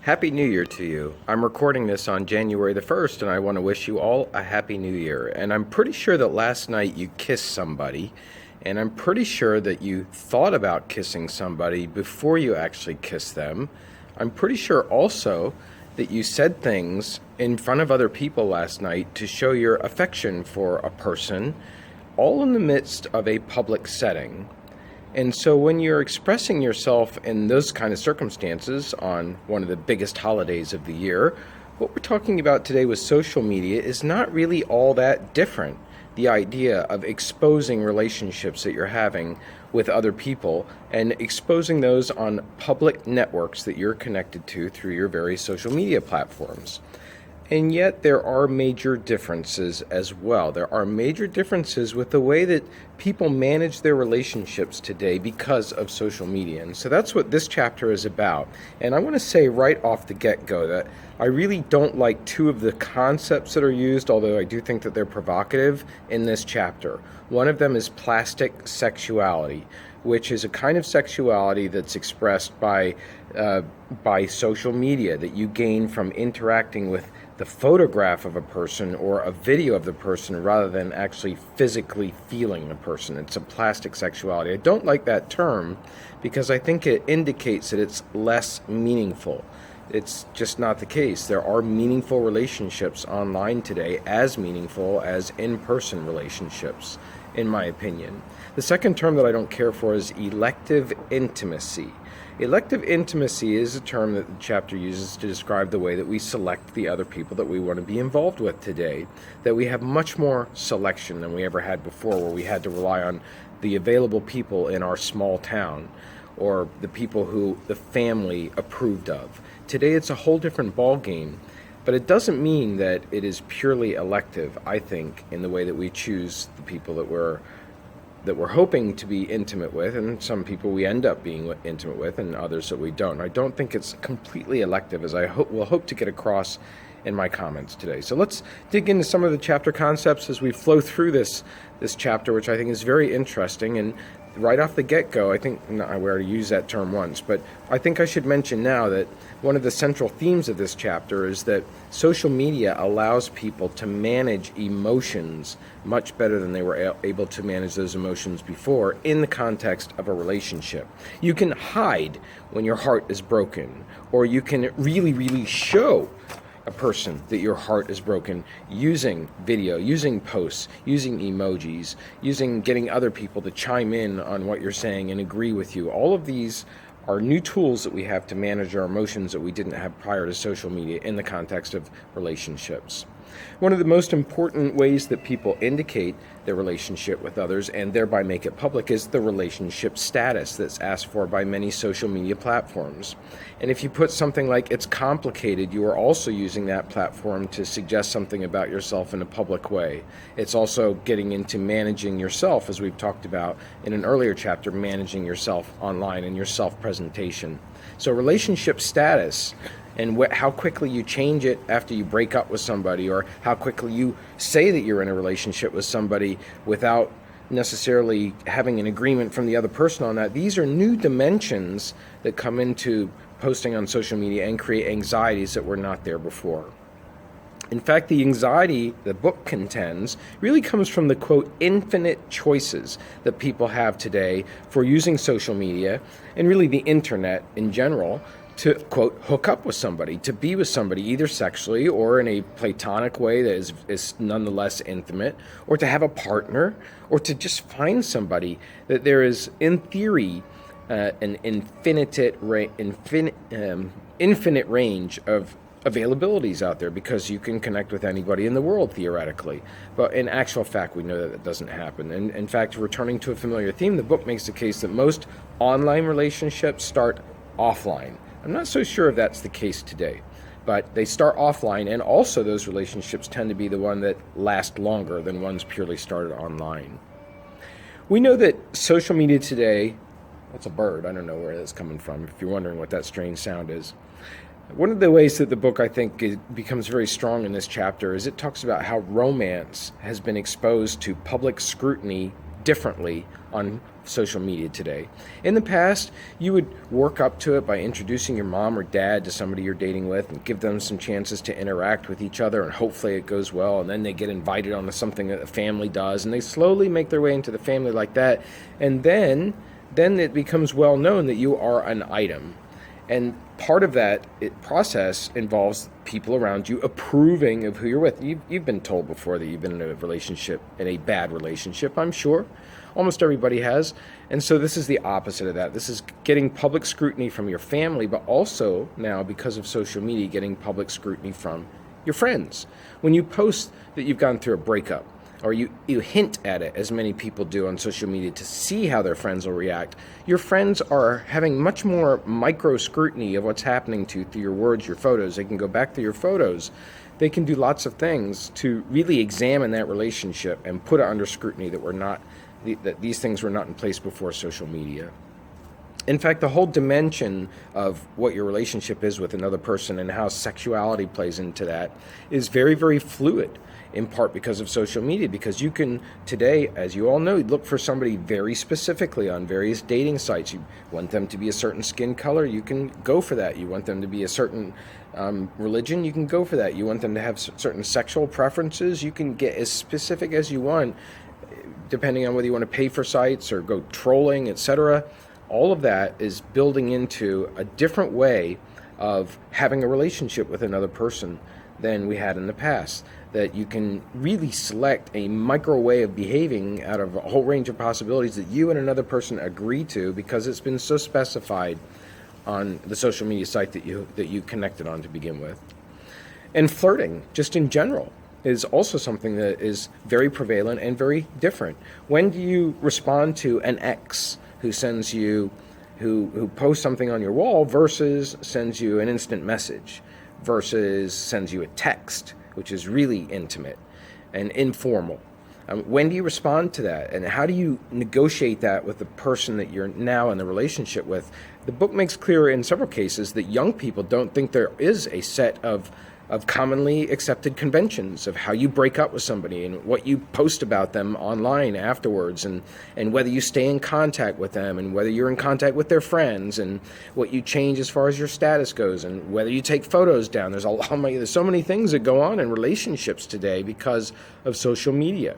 Happy New Year to you. I'm recording this on January the 1st, and I want to wish you all a Happy New Year. And I'm pretty sure that last night you kissed somebody, and I'm pretty sure that you thought about kissing somebody before you actually kissed them. I'm pretty sure also that you said things in front of other people last night to show your affection for a person, all in the midst of a public setting. And so when you're expressing yourself in those kind of circumstances on one of the biggest holidays of the year, what we're talking about today with social media is not really all that different. The idea of exposing relationships that you're having with other people and exposing those on public networks that you're connected to through your various social media platforms. And yet there are major differences as well. There are major differences with the way that people manage their relationships today because of social media. And so that's what this chapter is about. And I want to say right off the get-go that I really don't like two of the concepts that are used, although I do think that they're provocative in this chapter. One of them is plastic sexuality, which is a kind of sexuality that's expressed by social media that you gain from interacting with the photograph of a person or a video of the person rather than actually physically feeling the person. It's a plastic sexuality. I don't like that term because I think it indicates that it's less meaningful. It's just not the case. There are meaningful relationships online today, as meaningful as in-person relationships, in my opinion. The second term that I don't care for is elective intimacy. Elective intimacy is a term that the chapter uses to describe the way that we select the other people that we want to be involved with today, that we have much more selection than we ever had before, where we had to rely on the available people in our small town or the people who the family approved of. Today it's a whole different ballgame, but it doesn't mean that it is purely elective, I think, in the way that we choose the people that we're hoping to be intimate with, and some people we end up being intimate with and others that we don't. I don't think it's completely elective, as I will hope to get across in my comments today. So let's dig into some of the chapter concepts as we flow through this chapter, which I think is very interesting. And right off the get-go, I think, no, I already used that term once, but I think I should mention now that one of the central themes of this chapter is that social media allows people to manage emotions much better than they were able to manage those emotions before in the context of a relationship. You can hide when your heart is broken, or you can really, really show a person that your heart is broken using video, using posts, using emojis, getting other people to chime in on what you're saying and agree with you. All of these are new tools that we have to manage our emotions that we didn't have prior to social media in the context of relationships. One of the most important ways that people indicate their relationship with others and thereby make it public is the relationship status that's asked for by many social media platforms. And if you put something like "it's complicated," you are also using that platform to suggest something about yourself in a public way. It's also getting into managing yourself, as we've talked about in an earlier chapter, managing yourself online and your self-presentation. So relationship status and how quickly you change it after you break up with somebody, or how quickly you say that you're in a relationship with somebody without necessarily having an agreement from the other person on that. These are new dimensions that come into posting on social media and create anxieties that were not there before. In fact, the anxiety the book contends really comes from the, quote, infinite choices that people have today for using social media and really the internet in general to, quote, hook up with somebody, to be with somebody, either sexually or in a platonic way that is nonetheless intimate, or to have a partner, or to just find somebody. That there is, in theory, an infinite range of availabilities out there, because you can connect with anybody in the world theoretically. But in actual fact, we know that doesn't happen. And in fact, returning to a familiar theme, the book makes the case that most online relationships start offline. I'm not so sure if that's the case today, but they start offline, and also those relationships tend to be the one that last longer than ones purely started online. We know that social media today, that's a bird, I don't know where that's coming from, if you're wondering what that strange sound is. One of the ways that the book, I think, becomes very strong in this chapter is it talks about how romance has been exposed to public scrutiny differently on social media today. In the past, you would work up to it by introducing your mom or dad to somebody you're dating with and give them some chances to interact with each other, and hopefully it goes well, and then they get invited onto something that the family does, and they slowly make their way into the family like that, and then it becomes well known that you are an item. And part of that process involves people around you approving of who you're with. You've been told before that you've been in a relationship, in a bad relationship, I'm sure. Almost everybody has. And so this is the opposite of that. This is getting public scrutiny from your family, but also now, because of social media, getting public scrutiny from your friends. When you post that you've gone through a breakup, or you hint at it, as many people do on social media, to see how their friends will react, your friends are having much more micro scrutiny of what's happening to you through your words, your photos. They can go back to your photos. They can do lots of things to really examine that relationship and put it under scrutiny that these things were not in place before social media. In fact, the whole dimension of what your relationship is with another person and how sexuality plays into that is very, very fluid, in part because of social media, because you can today, as you all know, look for somebody very specifically on various dating sites. You want them to be a certain skin color, you can go for that. You want them to be a certain religion, you can go for that. You want them to have certain sexual preferences, you can get as specific as you want, depending on whether you want to pay for sites or go trolling, etc. All of that is building into a different way of having a relationship with another person than we had in the past. That you can really select a micro way of behaving out of a whole range of possibilities that you and another person agree to, because it's been so specified on the social media site that you connected on to begin with. And flirting, just in general, is also something that is very prevalent and very different. When do you respond to an ex who sends you, who posts something on your wall versus sends you an instant message versus sends you a text, which is really intimate and informal? When do you respond to that? And how do you negotiate that with the person that you're now in the relationship with? The book makes clear in several cases that young people don't think there is a set of commonly accepted conventions of how you break up with somebody and what you post about them online afterwards, and whether you stay in contact with them, and whether you're in contact with their friends, and what you change as far as your status goes, and whether you take photos down. There's so many things that go on in relationships today because of social media.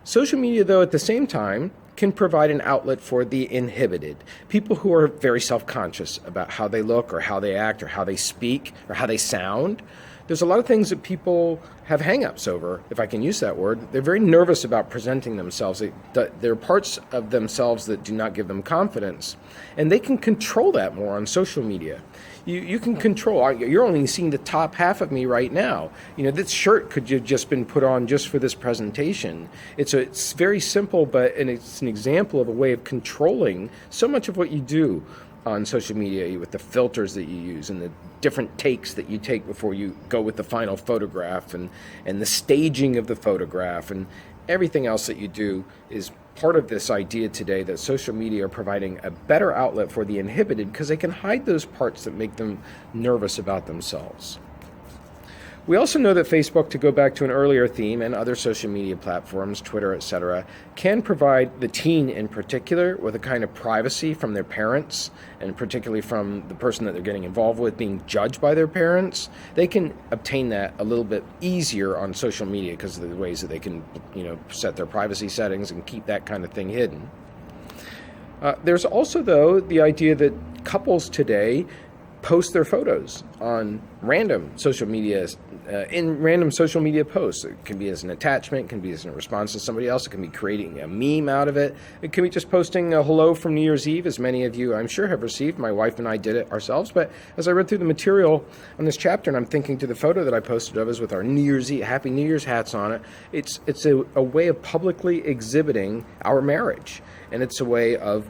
Social media, though, at the same time, can provide an outlet for the inhibited. People who are very self-conscious about how they look or how they act or how they speak or how they sound. There's a lot of things that people have hang-ups over, if I can use that word. They're very nervous about presenting themselves. There are parts of themselves that do not give them confidence, and they can control that more on social media. You can control. You're only seeing the top half of me right now. This shirt could have just been put on just for this presentation. It's very simple, and it's an example of a way of controlling so much of what you do on social media, with the filters that you use and the different takes that you take before you go with the final photograph, and the staging of the photograph, and everything else that you do is part of this idea today that social media are providing a better outlet for the inhibited, because they can hide those parts that make them nervous about themselves. We also know that Facebook, to go back to an earlier theme, and other social media platforms, Twitter, etc., can provide the teen in particular with a kind of privacy from their parents, and particularly from the person that they're getting involved with being judged by their parents. They can obtain that a little bit easier on social media because of the ways that they can, set their privacy settings and keep that kind of thing hidden. There's also, though, the idea that couples today post their photos on random social media, in random social media posts. It can be as an attachment, it can be as a response to somebody else, it can be creating a meme out of it. It can be just posting a hello from New Year's Eve, as many of you, I'm sure, have received. My wife and I did it ourselves, but as I read through the material on this chapter, and I'm thinking to the photo that I posted of us with our New Year's Eve, Happy New Year's hats on it, it's a way of publicly exhibiting our marriage. And it's a way of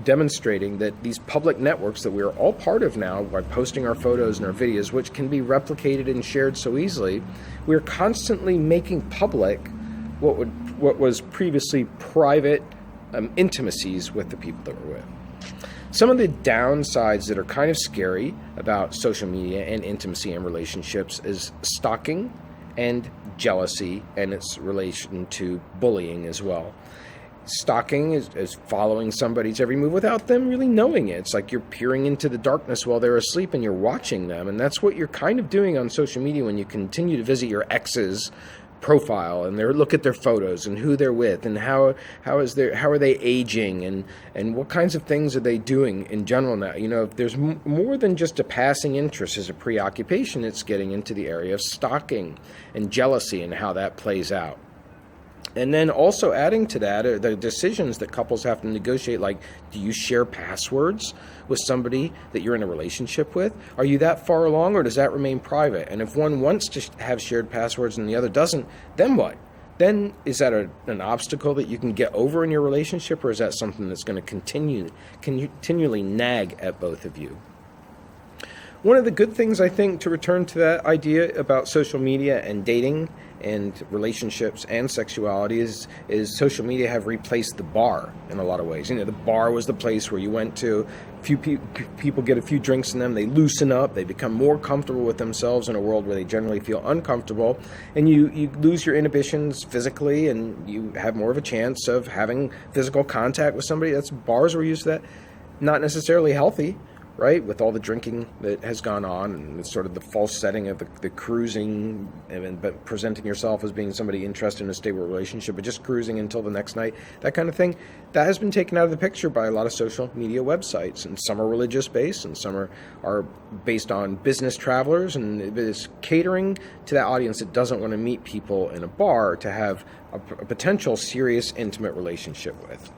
demonstrating that these public networks that we are all part of now, by posting our photos and our videos, which can be replicated and shared so easily, we're constantly making public what was previously private intimacies with the people that we're with. Some of the downsides that are kind of scary about social media and intimacy and relationships is stalking and jealousy, and its relation to bullying as well. Stalking is following somebody's every move without them really knowing it. It's like you're peering into the darkness while they're asleep and you're watching them. And that's what you're kind of doing on social media when you continue to visit your ex's profile and look at their photos and who they're with and how are they aging and what kinds of things are they doing in general now. If there's more than just a passing interest as a preoccupation, it's getting into the area of stalking and jealousy and how that plays out. And then also adding to that are the decisions that couples have to negotiate, like, do you share passwords with somebody that you're in a relationship with? Are you that far along, or does that remain private? And if one wants to have shared passwords and the other doesn't, then what? Then is that an obstacle that you can get over in your relationship, or is that something that's going to continually nag at both of you? One of the good things, I think, to return to that idea about social media and dating and relationships and sexuality is social media have replaced the bar in a lot of ways. The bar was the place where you went to, few people get a few drinks in them, they loosen up, they become more comfortable with themselves in a world where they generally feel uncomfortable, and you lose your inhibitions physically, and you have more of a chance of having physical contact with somebody. Bars were used for that. Not necessarily healthy, right, with all the drinking that has gone on and it's sort of the false setting of the cruising but presenting yourself as being somebody interested in a stable relationship, but just cruising until the next night, that kind of thing, that has been taken out of the picture by a lot of social media websites. And some are religious based and some are based on business travelers, and it is catering to that audience that doesn't want to meet people in a bar to have a potential serious intimate relationship with.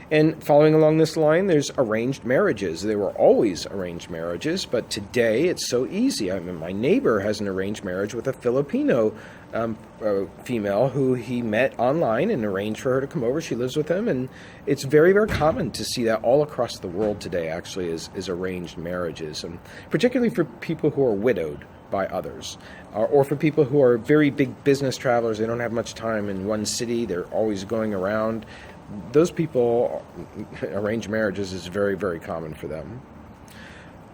And following along this line, there's arranged marriages. They were always arranged marriages, but today it's so easy. I mean, my neighbor has an arranged marriage with a Filipino female who he met online and arranged for her to come over. She lives with him, and it's very, very common to see that all across the world today, actually, is arranged marriages, and particularly for people who are widowed by others, or for people who are very big business travelers. They don't have much time in one city. They're always going around. Those people, arranged marriages is very, very common for them.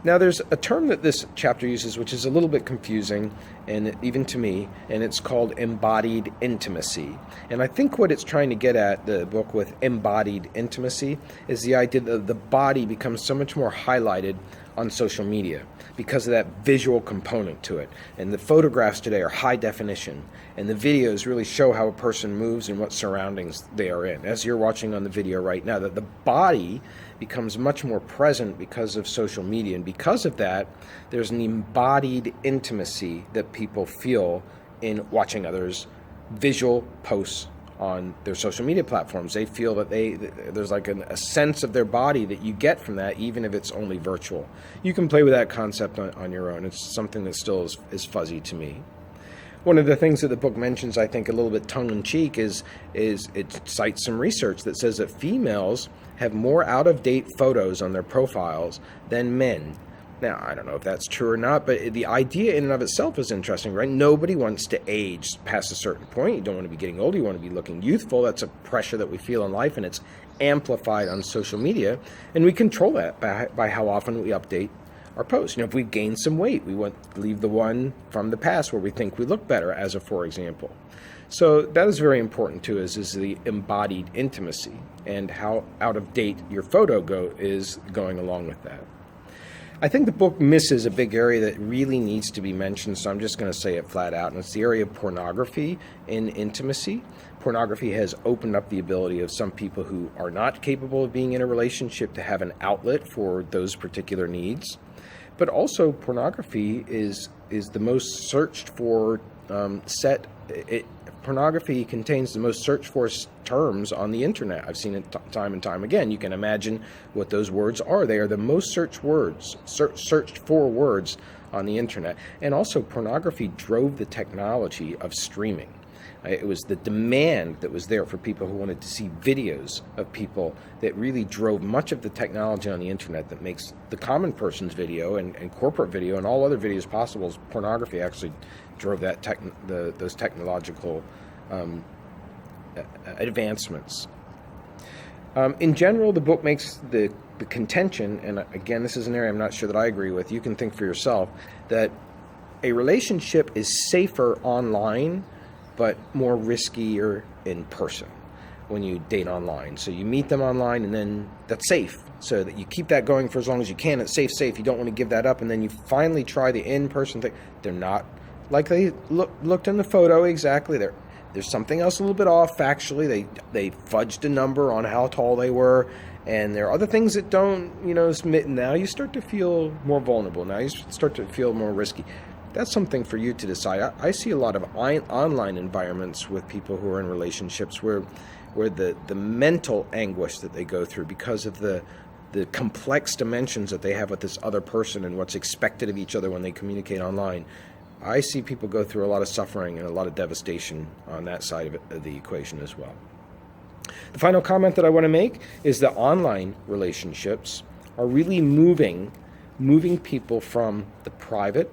Now, there's a term that this chapter uses which is a little bit confusing, and even to me, and it's called embodied intimacy. And I think what it's trying to get at, the book with embodied intimacy, is the idea that the body becomes so much more highlighted on social media because of that visual component to it. And the photographs today are high definition, and the videos really show how a person moves and what surroundings they are in. As you're watching on the video right now, that the body becomes much more present because of social media, and because of that, there's an embodied intimacy that people feel in watching others' visual posts on their social media platforms. They feel that there's like a sense of their body that you get from that, even if it's only virtual. You can play with that concept on your own. It's something that still is fuzzy to me. One of the things that the book mentions, I think a little bit tongue-in-cheek, is it cites some research that says that females have more out-of-date photos on their profiles than men. Now, I don't know if that's true or not, but the idea in and of itself is interesting, right? Nobody wants to age past a certain point. You don't want to be getting old. You want to be looking youthful. That's a pressure that we feel in life, and it's amplified on social media. And we control that by how often we update our posts. If we've gained some weight, we want to leave the one from the past where we think we look better, as a for example. So that is very important too, is the embodied intimacy and how out of date your photo is going along with that. I think the book misses a big area that really needs to be mentioned, so I'm just going to say it flat out, and it's the area of pornography in intimacy. Pornography has opened up the ability of some people who are not capable of being in a relationship to have an outlet for those particular needs. But also, pornography is the most searched for pornography contains the most searched for terms on the internet. I've seen it time and time again. You can imagine what those words are. They are the most searched for words on the internet. And also, pornography drove the technology of streaming. It was the demand that was there for people who wanted to see videos of people that really drove much of the technology on the internet that makes the common person's video and corporate video and all other videos possible. Pornography actually drove that those technological advancements. In general, the book makes the contention, and again, this is an area I'm not sure that I agree with. You can think for yourself that a relationship is safer online but more riskier in person. when you date online. So you meet them online, and then that's safe. So that you keep that going for as long as you can. It's safe. You don't want to give that up, and then you finally try the in-person thing. They're not like they looked in the photo exactly. There's something else a little bit off factually. They fudged a number on how tall they were, and there are other things that don't, now you start to feel more vulnerable. Now you start to feel more risky. That's something for you to decide. I see a lot of online environments with people who are in relationships where the mental anguish that they go through because of the complex dimensions that they have with this other person and what's expected of each other when they communicate online. I see people go through a lot of suffering and a lot of devastation on that side of the equation as well. The final comment that I want to make is that online relationships are really moving people from the private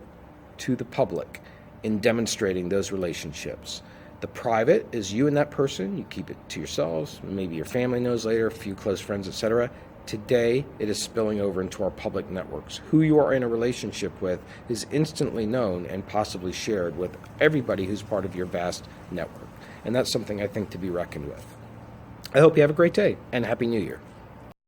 to the public in demonstrating those relationships. The private is you and that person. You keep it to yourselves. Maybe your family knows later, a few close friends, etc. Today, it is spilling over into our public networks. Who you are in a relationship with is instantly known and possibly shared with everybody who's part of your vast network. And that's something I think to be reckoned with. I hope you have a great day and Happy New Year.